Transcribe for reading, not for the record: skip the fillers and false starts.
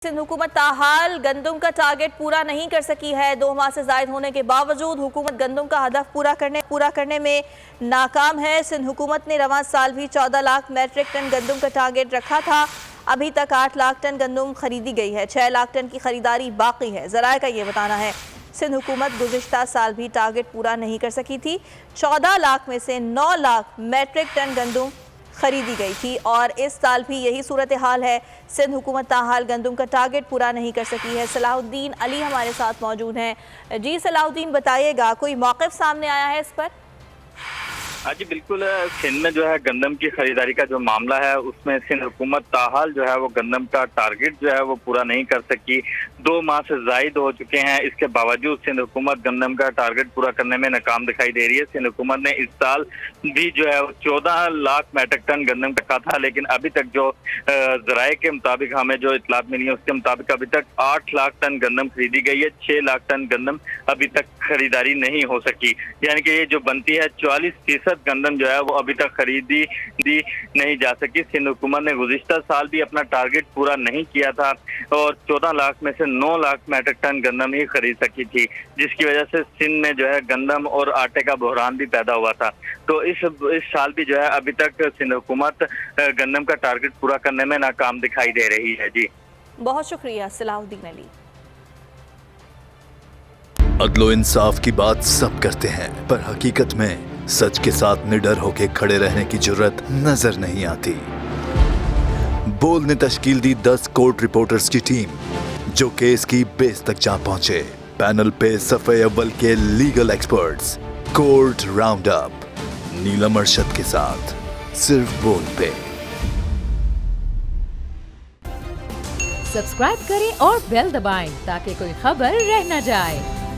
सिंध हुकूमत ताहाल गंदम का टारगेट पूरा नहीं कर सकी है। 2 माह से जायद होने के बावजूद हुकूमत गंदम का हदफ पूरा करने में नाकाम है। सिंध हुकूमत ने रवां साल भी 14 लाख मैट्रिक टन गंदम का टारगेट रखा था। अभी तक 8 लाख टन गंदम खरीदी गई है। 6 लाख टन की खरीदारी बाकी है। ज़राए का ये बताना है सिंध हुकूमत गुज़िश्ता साल भी टारगेट पूरा नहीं कर सकी थी। 14 लाख में से 9 लाख मैट्रिक टन गंदम खरीदी गई थी और इस साल भी यही सूरत हाल है। सिंध हुकूमत ताहाल गंदम का टारगेट पूरा नहीं कर सकी है। सलाहुद्दीन अली हमारे साथ मौजूद हैं। जी सलाहुद्दीन, बताइएगा कोई मौक़िफ़ सामने आया है इस पर? हाँ जी बिल्कुल। सिंध में जो है गंदम की खरीदारी का जो मामला है उसमें सिंध हुकूमत ताहाल जो है वो गंदम का टारगेट जो है वो पूरा नहीं कर सकी। 2 माह से जायद हो चुके हैं, इसके बावजूद सिंध हुकूमत गंदम का टारगेट पूरा करने में नाकाम दिखाई दे रही है। सिंध हुकूमत ने इस साल भी जो है 14 लाख मैट्रिक टन गंदम रखा था, लेकिन अभी तक जो ज़राए के मुताबिक हमें जो इतलात मिली है उसके मुताबिक अभी तक 8 लाख टन गंदम खरीदी गई है। 6 लाख टन गंदम अभी तक खरीदारी नहीं हो सकी, यानी कि ये जो बनती है 40% गंदम जो है वो अभी तक खरीदी नहीं जा सकी। सिंध हुकूमत ने गुज़िश्ता साल भी अपना टारगेट पूरा नहीं किया था और 14 लाख में से 9 लाख मैट्रिक टन गंदम ही खरीद सकी थी, जिसकी वजह से सिंध में जो है गंदम और आटे का बहरान भी पैदा हुआ था। तो इस साल भी जो है अभी तक सिंध हुकूमत गंदम का टारगेट पूरा करने में नाकाम दिखाई दे रही है। जी बहुत शुक्रिया सलाहुद्दीन अली। अदलो इंसाफ की बात सब करते हैं, पर हकीकत में सच के साथ निडर होके खड़े रहने की जुर्रत नजर नहीं आती। बोल ने तश्कील दी 10 कोर्ट रिपोर्टर्स की टीम, जो केस की बेस तक जा पहुंचे। पैनल पे सफ़े अव्वल के legal experts. Court round up Neelam Arshad के साथ सिर्फ बोल पे। सब्सक्राइब करें और बेल दबाएं ताकि कोई खबर रह न जाए।